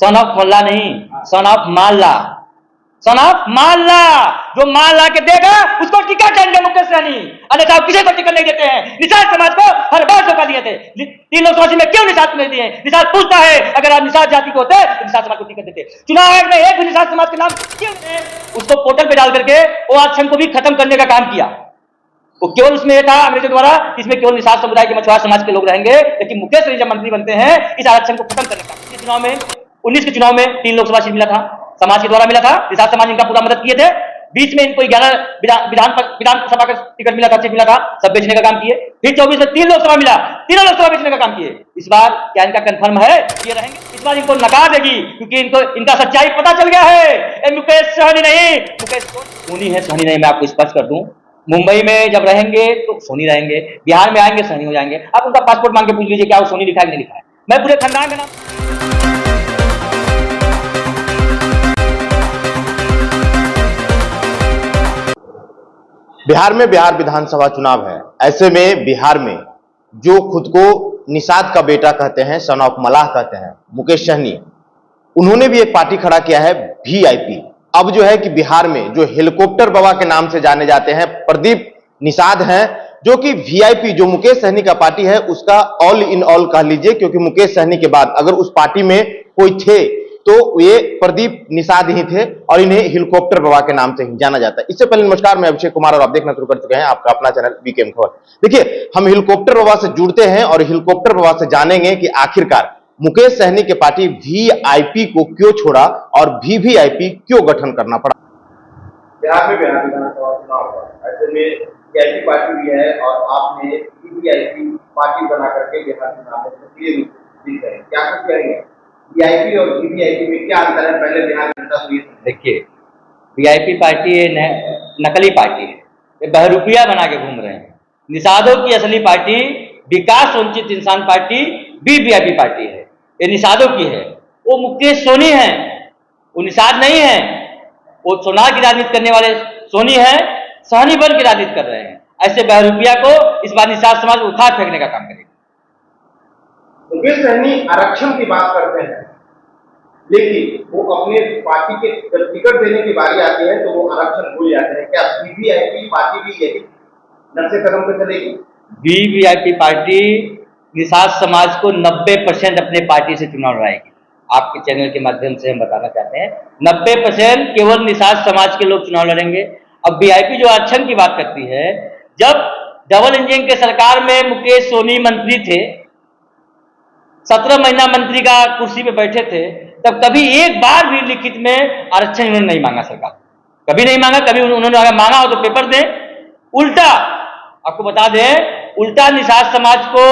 Son of Molla नहीं, son of माल्ला, son of माल्ला। जो माल ला के देगा उसको टिकट देंगे मुकेश सहनी, अन्यथा किसी को टिकट नहीं देते हैं। निषाद समाज को हर बार धोखा दिए थे, 3 लोकसभा सीट में क्यों निषाद को नहीं दिए? निषाद पूछता है अगर आप निषाद जाति को होते तो निषाद समाज को टिकट देते। चुनाव आयोग ने एक भी निषाद समाज के नाम क्यों नहीं? उसको पोर्टल पे डाल करके वो आरक्षण को भी खत्म करने का काम किया। वो केवल उसमें यह था अंग्रेजों द्वारा इसमें केवल निषाद समुदाय के मछुआरा समाज के लोग रहेंगे, लेकिन मुकेश सहनी जब मंत्री बनते हैं इस आरक्षण को खत्म करने का। चुनाव में 19 के चुनाव में 3 लोकसभा सीट मिला था, समाज के द्वारा मिला था, निषाद समाज इनका पूरा मदद किए थे। बीच में इनको 11 विधानसभा का टिकट मिला था, सीट मिला था, सब बेचने का काम किए। फिर 24 में 3 लोकसभा मिला, तीनों लोकसभा बेचने का काम किए। इस बार क्या इनका कंफर्म है ये रहेंगे? इस बार इनको नकार देगी क्योंकि इनको इनका सच्चाई पता चल गया है। मुकेश सहनी नहीं, मुकेश सोनी है, सहनी नहीं। मैं आपको स्पष्ट कर दूं, मुंबई में जब रहेंगे तो सोनी रहेंगे, बिहार में आएंगे सहनी हो जाएंगे। आप उनका पासपोर्ट मांग के पूछ लीजिए क्या वो सोनी लिखा है कि नहीं लिखा है। मैं पूरे खानदान का नाम बिहार में बिहार विधानसभा चुनाव है। ऐसे में बिहार में जो खुद को निषाद का बेटा कहते हैं, सन ऑफ मलाह कहते हैं, मुकेश सहनी, उन्होंने भी एक पार्टी खड़ा किया है वीआईपी। अब जो है कि बिहार में जो हेलीकॉप्टर बाबा के नाम से जाने जाते हैं प्रदीप निषाद हैं, जो कि वीआईपी जो मुकेश सहनी का पार्टी है उसका ऑल इन ऑल कह लीजिए, क्योंकि मुकेश सहनी के बाद अगर उस पार्टी में कोई थे तो ये प्रदीप निषाद ही थे और इन्हें हेलीकॉप्टर बाबा के नाम से ही जाना जाता है। इससे पहले नमस्कार, मैं अभिषेक कुमार और आप देखना शुरू कर चुके हैं आपका अपना चैनल वीकेएम खबर। देखिए, हम हेलीकॉप्टर बाबा से जुड़ते हैं और हेलीकॉप्टर बाबा से जानेंगे कि आखिरकार मुकेश सहनी के पार्टी वीआईपी को क्यों छोड़ा और वीवीआईपी क्यों गठन करना पड़ा। बिहार में बिहार विधानसभा चुनाव हुआ, ऐसे में वीआईपी पार्टी भी है और आपने वीवीआईपी पार्टी बना करके बिहार चुनाव में सक्रिय रूप से जीत रहे हैं। क्या कुछ कहेंगे वीआईपी और वीवीआईपी में क्या अंतर है? पहले बिहार जनता को देखिए, वीआईपी पार्टी नकली पार्टी है, ये बहरूपिया बना के घूम रहे हैं। निषादों की असली पार्टी विकास वंचित इंसान पार्टी वीवीआईपी पार्टी है, ये निषादों की है। वो मुकेश सोनी है, वो निषाद नहीं है। वो सोनार की राजनीति करने वाले सोनी है, सहनी बन की राजनीति कर रहे हैं। ऐसे बहरूपिया को इस बार निषाद समाज उखाड़ फेंकने का काम करेगा। मुकेश सहनी आरक्षण की बात करते हैं, लेकिन वो अपने पार्टी के जब टिकट देने की बारी आती है तो वो आरक्षण भूल जाते हैं। क्या वीवीआईपी पार्टी भी यही नक्शे कदम पे चलेगी? वीवीआईपी पार्टी निषाद समाज को 90% अपने पार्टी से चुनाव लड़ाएगी। आपके चैनल के माध्यम से हम बताना चाहते हैं 90% केवल निषाद समाज के लोग चुनाव लड़ेंगे। अब वीआईपी जो आरक्षण की बात करती है, जब डबल इंजन के सरकार में मुकेश सोनी मंत्री थे, 17 महीना मंत्री का कुर्सी पे बैठे थे, तब कभी एक बार भी लिखित में आरक्षण उन्होंने नहीं मांगा। सरकार कभी नहीं मांगा। कभी उन्होंने अगर मांगा हो तो पेपर दें। उल्टा आपको बता दें, उल्टा निषाद समाज को,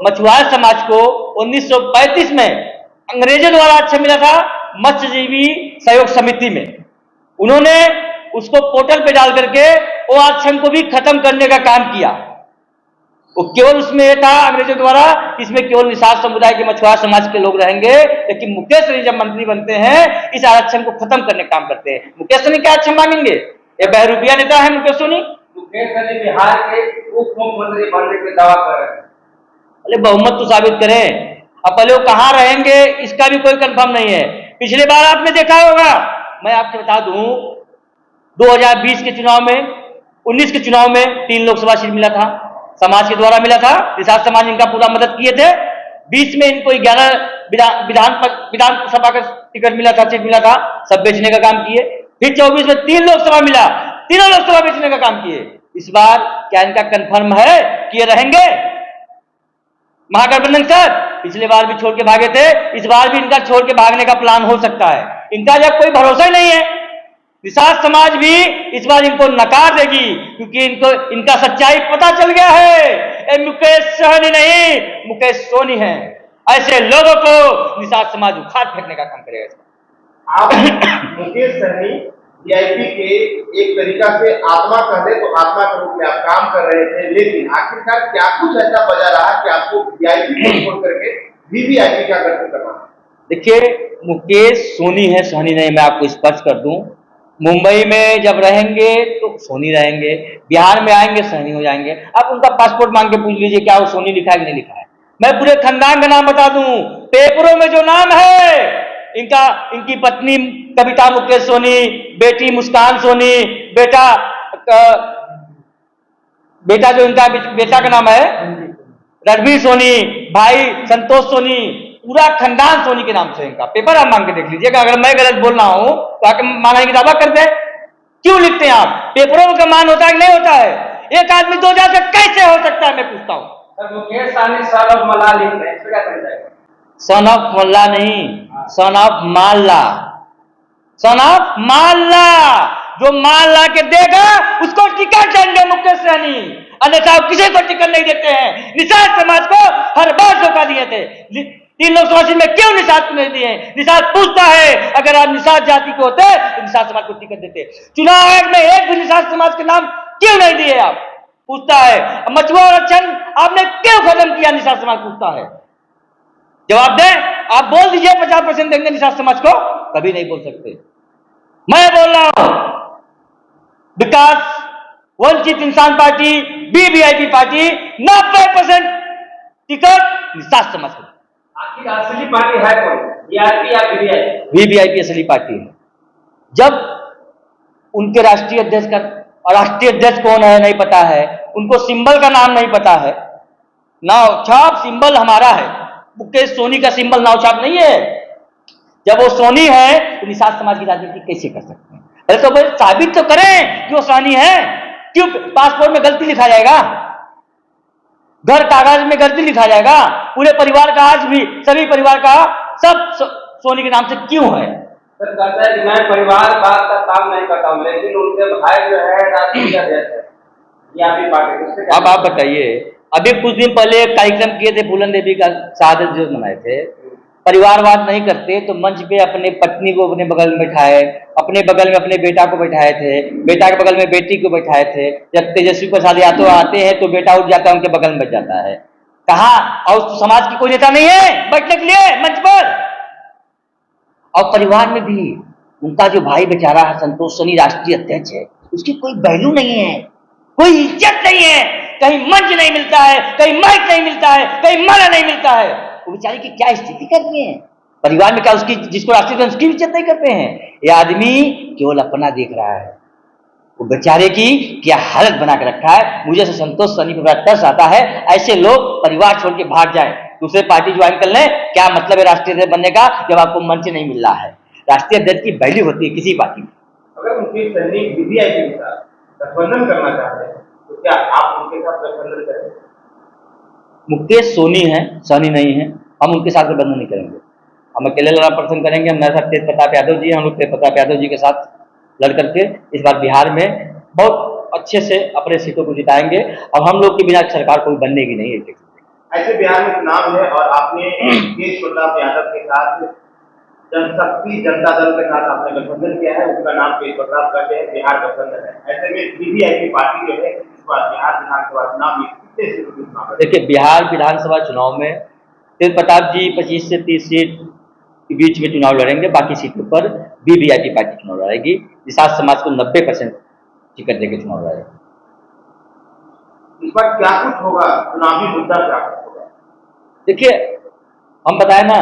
मछुआरा समाज को 1935 में अंग्रेजों द्वारा आरक्षण मिला था मत्स्यजीवी सहयोग समिति में। उन्होंने उसको पोर्टल पे डाल करके वो आरक्षण को भी खत्म करने का काम किया। वो केवल उसमें यह था अंग्रेजों द्वारा इसमें केवल निषाद समुदाय के मछुआरा समाज के लोग रहेंगे, लेकिन मुकेश सहनी जब मंत्री बनते हैं इस आरक्षण को खत्म करने का काम करते हैं। मुकेश सहनी क्या आरक्षण मांगेंगे? ये बहरूपिया नेता है मुकेश सहनी। मुकेश सहनी बिहार के उप मुख्यमंत्री बनने के दावा कर रहे हैं। अरे बहुमत तो साबित करें। अब पहले वो कहां रहेंगे इसका भी कोई कंफर्म नहीं है। पिछले बार आपने देखा होगा, मैं आपको बता दूं, 2020 के चुनाव में, 19 के चुनाव में 3 लोकसभा सीट मिला था, समाज के द्वारा मिला था, निषाद समाज इनका पूरा मदद किए थे। बीच में इनको 11 विधानसभा का टिकट मिला था, सीट मिला था, सब बेचने का काम किए। फिर 24 में 3 लोकसभा मिला, तीनों लोकसभा बेचने का काम किए। इस बार क्या इनका कंफर्म है कि ये रहेंगे महागठबंधन सर? पिछले बार भी छोड़ के भागे थे, इस बार भी इनका छोड़ के भागने का प्लान हो सकता है। इनका जब कोई भरोसा ही नहीं है। निषाद समाज भी इस बार इनको नकार देगी क्योंकि इनको इनका सच्चाई पता चल गया है। मुकेश सहनी नहीं, मुकेश सोनी है। ऐसे लोगों को निषाद समाज उखाड़ फेंकने का काम करेगा। आप मुकेश सहनी वीआईपी के एक तरीका से आत्मा कह दे तो आत्मा के रूप में आप काम कर रहे थे, लेकिन आखिरकार क्या कुछ ऐसा वजह रहा कि आपको वीआईपी को छोड़ करके वीवीआईपी का गठन करना? देखिए, मुकेश सोनी है, सहनी नहीं। मैं आपको स्पष्ट कर दूं, मुंबई में जब रहेंगे तो सोनी रहेंगे, बिहार में आएंगे सहनी हो जाएंगे। आप उनका पासपोर्ट मांग के पूछ लीजिए क्या वो सोनी लिखा है कि नहीं लिखा है। मैं पूरे खानदान का नाम बता दूं, पेपरों में जो नाम है इनकी पत्नी कविता मुकेश सोनी, बेटी मुस्कान सोनी, बेटा जो इनका बेटा का नाम है रणवीर सोनी, भाई संतोष सोनी, पूरा खानदान सोनी के नाम से इनका पेपर आप मांग के देख लीजिएगा। अगर मैं गलत बोल रहा हूं तो आके मांगने की दावा कर दे। क्यों लिखते हैं आप? पेपरों का मान होता है कि नहीं होता है? एक आदमी 2000 का कैसे हो सकता है, मैं पूछता हूं। मुकेश सहनी सन ऑफ मल्लाह लिख रहे हैं, इसमें क्या समझ आएगा? सन ऑफ मल्ला नहीं, सन ऑफ माल्ला, सन ऑफ माल्ला। जो माल ला के देगा उसको टिकट देंगे मुकेश सहनी, अन्यथा किसी को टिकट नहीं देते हैं। निषाद समाज को हर बार धोखा दिए थे। 3 लोकसभा सीट में क्यों निषाद को नहीं दिए? निषाद पूछता है, अगर आप निषाद जाति के होते तो निषाद समाज को टिकट देते। चुनाव आयोग में एक भी निषाद समाज के नाम क्यों नहीं दिए? आप पूछता है। मछुआ आरक्षण आपने क्यों खत्म किया? निषाद समाज पूछता है। जवाब दें। आप बोल दीजिए 50% देंगे निषाद समाज को, कभी नहीं बोल सकते। मैं बोल रहा हूं विकास वंचित इंसान पार्टी, बीवीआईपी पार्टी 90% टिकट निषाद समाज को। आखिर असली पार्टी है कौन? वीआईपी या वीवीआईपी? वीवीआईपी असली पार्टी है। जब उनके राष्ट्रीय अध्यक्ष का, राष्ट्रीय अध्यक्ष कौन है नहीं पता है, उनको सिंबल का नाम नहीं पता है। नाव छाप सिंबल हमारा है, मुकेश सोनी का सिंबल नाव छाप नहीं है। जब वो सोनी है तो निषाद समाज की राजनीति कैसे कर सकते हैं? अरे तो भाई साबित तो करें कि वो सोनी है। क्यों पासपोर्ट में गलती लिखा जाएगा, घर कागज में गलती लिखा जाएगा? पूरे परिवार का, आज भी सभी परिवार का सब सोनी के नाम से क्यों है? सर कहता है कि मैं परिवार बात का काम नहीं करता हूं, लेकिन उनके भाई जो है राष्ट्रीय अध्यक्ष है वीआईपी पार्टी। अब आप बताइए, अभी कुछ दिन पहले एक कार्यक्रम किए थे, फूलन देवी का शहादत दिवस मनाए थे। परिवारवाद नहीं करते तो मंच पे अपने पत्नी को अपने बगल में बैठाए, अपने बगल में अपने बेटा को बैठाए थे, बेटा के बगल में बेटी को बैठाए थे। जब तेजस्वी प्रसाद यादव आते हैं तो बेटा उठ जाता है, उनके बगल में बैठ जाता है। कहा? और समाज की कोई नेता नहीं है बैठने के लिए मंच पर? और परिवार में भी उनका जो भाई बेचारा है संतोष सोनी, राष्ट्रीय अध्यक्ष है, उसकी कोई वैल्यू नहीं है, कोई इज्जत नहीं है। कहीं मंच नहीं मिलता है, कहीं माइक नहीं मिलता है, कहीं माला नहीं मिलता है। वो बेचारे की क्या स्थिति करनी है? परिवार में क्या उसकी, जिसको राष्ट्रीय उसकी इज्जत नहीं करते हैं? ये आदमी केवल अपना देख रहा है, वो बेचारे की क्या हालत बना के रखा है। मुझे से संतोष सोनी पर बड़ा तरस आता है। ऐसे लोग परिवार छोड़ के भाग जाए, दूसरे पार्टी ज्वाइन कर लें। क्या मतलब है राष्ट्रीय अध्यक्ष बनने का जब आपको मंच नहीं मिल रहा है? राष्ट्रीय अध्यक्ष की वैल्यू होती है किसी पार्टी में। अगर मुकेश सहनी वीवीआईपी के साथ गठबंधन करना चाहते हैं तो क्या आप उनके साथ गठबंधन करेंगे? मुकेश सोनी है, सहनी नहीं है। हम उनके साथ गठबंधन नहीं करेंगे, हम अकेले लड़ना पसंद करेंगे। हमारे साथ तेज प्रताप यादव जी हैं, हम लोग तेज प्रताप यादव जी के साथ लड़ करके इस बार बिहार में बहुत अच्छे से अपने सीटों को जिताएंगे। अब हम लोग के बिना सरकार कोई बनने की नहीं है। ऐसे बिहार में चुनाव है और आपने तेज प्रताप यादव के साथ जनशक्ति जनता दल के साथ आपने गठबंधन किया है, उसका नाम तेज प्रताप करके है, बिहार गठबंधन है। ऐसे में वीवीआईपी पार्टी जो है इस बार बिहार विधानसभा चुनाव में कितने सीटों के चुनाव है? देखिए, बिहार विधानसभा चुनाव में तेज प्रताप जी 25 से 30 सीट के बीच में चुनाव लड़ेंगे। बाकी सीटों पर वीवीआईपी पार्टी चुनाव लड़ेगी। निषाद समाज को 90% टिकट देकर चुनाव लड़ेगा। इस बार क्या कुछ होगा, चुनावी मुद्दा क्या कुछ होगा? देखिए, हम बताए ना,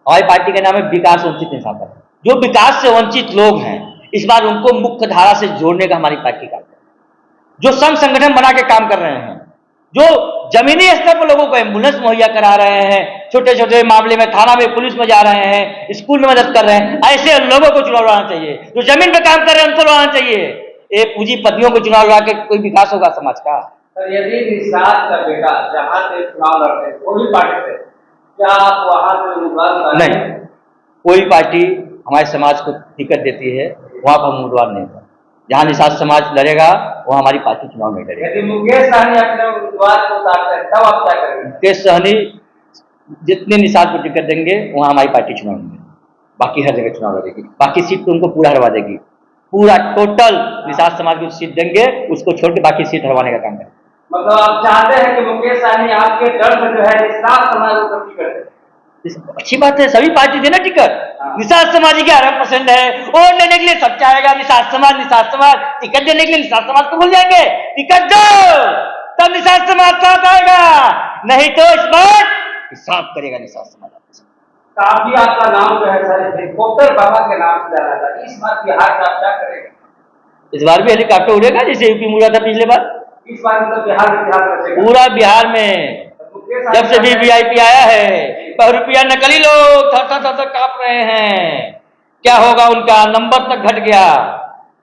हमारी पार्टी का नाम है विकास वंचित इंसान पार्टी। जो विकास से वंचित लोग हैं, इस बार उनको मुख्य धारा से जोड़ने का हमारी पार्टी का, जो संघ संगठन बना के काम कर रहे हैं, जो जमीनी स्तर पर लोगों को एम्बुलेंस मुहैया करा रहे हैं, छोटे छोटे मामले में थाना में पुलिस में जा रहे हैं, स्कूल में मदद कर रहे हैं, ऐसे लोगों को चुनाव लड़ाना चाहिए। जो जमीन पे काम कर रहे हैं उनको लड़ाना चाहिए। ये पूंजीपतियों को चुनाव लड़ा के कोई विकास होगा समाज का? सर, यदि निषाद का बेटा जहां से चुनाव लड़ते हैं कोई पार्टी से, क्या आप वहां से उम्मीदवार नहीं, कोई पार्टी हमारे समाज को टिकट देती है वहां पर हम उम्मीदवार नहीं है। जहां निषाद समाज लड़ेगा वहां हमारी पार्टी चुनाव नहीं लड़ेगी। यदि मुकेश सहनी अपने उम्मीदवार को उतारते हैं तब आप क्या करेंगे? मुकेश सहनी जितने निषाद को टिकट देंगे वहां हमारी पार्टी चुनाव नहीं लड़ेगी, बाकी हर जगह चुनाव लड़ेगी। बाकी सीट तो उनको पूरा हरवा देगी, पूरा टोटल निषाद समाज को सीट देंगे, उसको छोड़ के बाकी सीट हरवाने का काम करेंगे। मतलब आप चाहते हैं कि मुकेश सहनी आपके दल से जो है निषाद समाज को तरक्की करे? अच्छी बात है, सभी पार्टी देना टिकट। निषाद समाज 11% है, वोट लेने के लिए सब चाहेगा निषाद समाज। टिकट देने के लिए निषाद समाज को भूल जाएंगे? टिकट दो तब निषाद समाज साथ आएगा, नहीं तो इस बार हिसाब करेगा निषाद समाज। काफी आपका नाम जो है सर हेलीकॉप्टर बाबा के नाम से जाना था, इस बार बिहार का आप क्या करेंगे? इस बार भी हेलीकॉप्टर उड़ेगा जैसे यूपी में उड़ा था पिछले बार, इस बार मतलब बिहार में बिहार रचेगा। पूरा बिहार में। जब से भी वीआईपी आया है, 100 रुपया नकली लोग थर थर थर थर कांप रहे हैं। क्या होगा उनका, नंबर तक घट गया।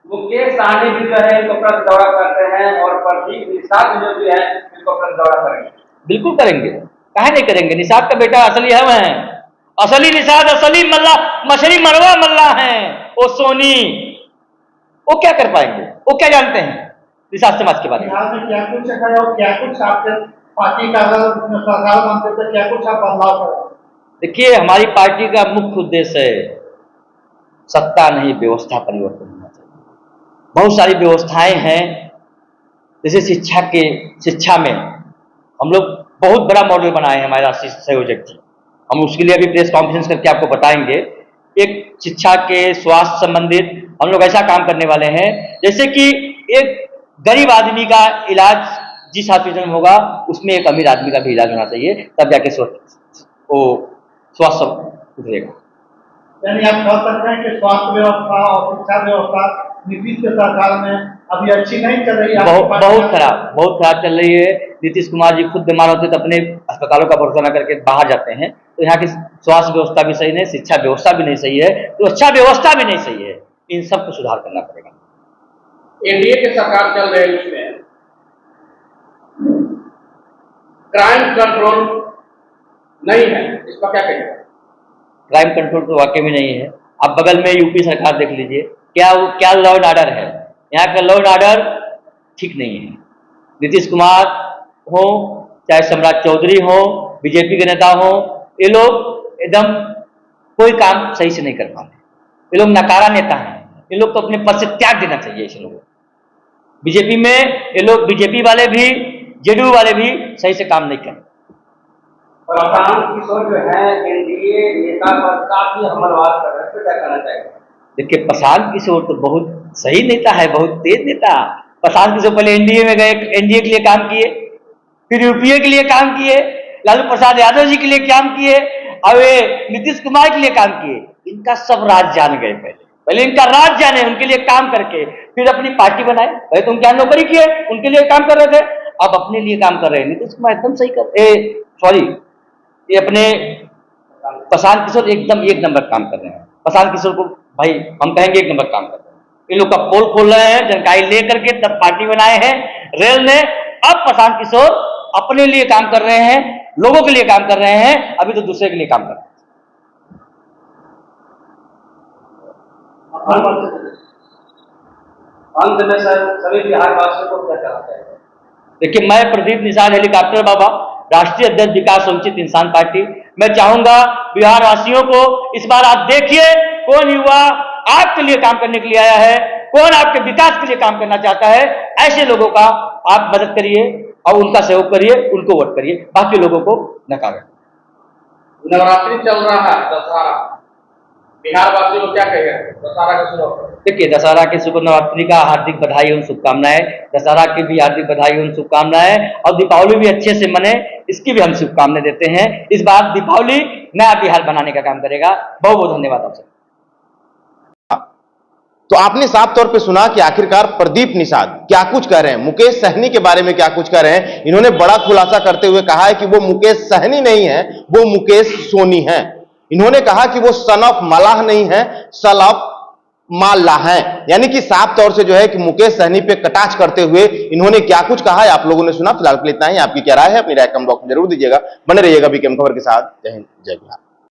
मुकेश सहनी भी जो है हेलीकॉप्टर से दौरा करते हैं और प्रदीप निषाद जो भी है हेलीकॉप्टर से दौरा करेंगे। बिल्कुल करेंगे, काहे नहीं करेंगे। निषाद का बेटा असली हम है, असली निषाद, असली मल्ला, मछली मरवा मल्ला है। वो सोनी, वो क्या कर पाएंगे, वो क्या जानते हैं निषाद समाज के बारे में। बिहार में क्या कुछ है और क्या कुछ आपके पार्टी का अगर सरकार बनते तो क्या कुछ आप बदलाव करें? देखिए, हमारी पार्टी का मुख्य उद्देश्य है सत्ता नहीं, व्यवस्था परिवर्तन होना चाहिए। बहुत सारी व्यवस्थाएं हैं, जैसे शिक्षा में हम लोग बहुत बड़ा मॉडल बनाए हैं, हमारे राष्ट्रीय संयोजक जी। हम उसके लिए अभी प्रेस कॉन्फ्रेंस करके आपको बताएंगे। एक शिक्षा के स्वास्थ्य संबंधित हम लोग ऐसा काम करने वाले हैं, जैसे कि एक गरीब आदमी का इलाज जिस हॉस्पिटल में होगा उसमें एक अमीर आदमी का भी इलाज होना चाहिए, तब जाके वो स्वास्थ्य उभरेगा। यानी आप कह सकते हैं कि स्वास्थ्य व्यवस्था और शिक्षा व्यवस्था नीतीश के सरकार में अभी अच्छी नहीं चल रही है। बहुत खराब चल रही है। नीतीश कुमार जी खुद बीमार होते तो अपने अस्पतालों का भरोसा न करके बाहर जाते हैं। तो यहाँ की स्वास्थ्य व्यवस्था भी सही नहीं, शिक्षा व्यवस्था भी नहीं सही है, तो अच्छा व्यवस्था भी नहीं सही है। इन सबको सुधार करना पड़ेगा। एनडीए की सरकार चल रही है, उसमें क्राइम कंट्रोल नहीं है, इस पर क्या कहेंगे? क्राइम कंट्रोल तो वाकई में नहीं है। आप बगल में यूपी सरकार देख लीजिए, क्या लॉ एंड ऑर्डर है। यहाँ का लॉ एंड ऑर्डर ठीक नहीं है। नीतीश कुमार हो चाहे सम्राट चौधरी हो, बीजेपी के नेता हो, ये लोग एकदम कोई काम सही से नहीं कर पाते। ये लोग नकारा नेता हैं, ये लोग को अपने पद से त्याग देना चाहिए। ऐसे लोगों बीजेपी में ये लोग, बीजेपी वाले भी जेडीयू वाले भी सही से काम नहीं करते। प्रशांत किशोर जो है एनडीए नेता पर काफी हमलावर कर रहे हैं, क्या कहना चाहिए? देखिए, प्रशांत किशोर तो बहुत सही नेता है, बहुत तेज नेता। प्रशांत किशोर पहले एनडीए में गए, एनडीए के लिए काम किए, फिर यूपीए के लिए काम किए, लालू प्रसाद यादव जी के लिए काम किए, अब नीतीश कुमार के लिए काम किए। इनका सब राज जान गए। पहले इनका राज जाने, उनके लिए काम करके फिर अपनी पार्टी बनाए। पहले तो उनके नौकरी किए, उनके लिए काम कर रहे थे, अब अपने लिए काम कर रहे हैं। नीतीश कुमार एकदम सही ये अपने प्रशांत किशोर एकदम एक नंबर काम कर रहे हैं। प्रशांत किशोर को भाई हम कहेंगे एक नंबर काम कर रहे हैं। इन लोग का पोल खोल रहे हैं, जानकारी लेकर के तब पार्टी बनाए हैं रेल ने। अब प्रशांत किशोर अपने लिए काम कर रहे हैं, लोगों के लिए काम कर रहे हैं, अभी तो दूसरे के लिए काम कर रहे हैं। अंत में सर सभी बिहार वासियों को क्या कहना चाहिए? देखिए, मैं प्रदीप निषाद हेलीकॉप्टर बाबा, राष्ट्रीय अध्यक्ष विकास वंचित इंसान पार्टी, मैं चाहूंगा बिहार वासियों को इस बार आप देखिए कौन युवा आपके लिए काम करने के लिए आया है, कौन आपके विकास के लिए काम करना चाहता है। ऐसे लोगों का आप मदद करिए और उनका सहयोग करिए, उनको वोट करिए, बाकी लोगों को नकारें। नवरात्रि चल रहा है, दशहरा, बिहार वासियों को क्या कहेंगे दशहरा का शुभ? देखिए, दशहरा के शुभ नवरात्रि का हार्दिक बधाई एवं शुभकामनाएं। दशहरा की भी हार्दिक बधाई एवं शुभकामनाएं, और दीपावली भी अच्छे से मने, इसकी भी हम शुभकामनाएं देते हैं। इस बार दीपावली नया बिहार बनाने का काम करेगा। बहुत बहुत धन्यवाद आपसे। तो आपने साफ तौर पे सुना कि आखिरकार प्रदीप निषाद क्या कुछ कह रहे हैं, मुकेश सहनी के बारे में क्या कुछ कह रहे हैं। इन्होंने बड़ा खुलासा करते हुए कहा है कि वो मुकेश सहनी नहीं है, वो मुकेश सोनी है। इन्होंने कहा कि वो सन ऑफ मलाह नहीं है, सन ऑफ माल्ला है। यानी कि साफ तौर से जो है कि मुकेश सहनी पे कटाक्ष करते हुए इन्होंने क्या कुछ कहा है आप लोगों ने सुना। फिलहाल के लिए इतना ही। आपकी क्या राय है, अपनी राय कमेंट बॉक्स में जरूर दीजिएगा। बने रहिएगा बीकेएम खबर के साथ। जय हिंद, जय बिहार।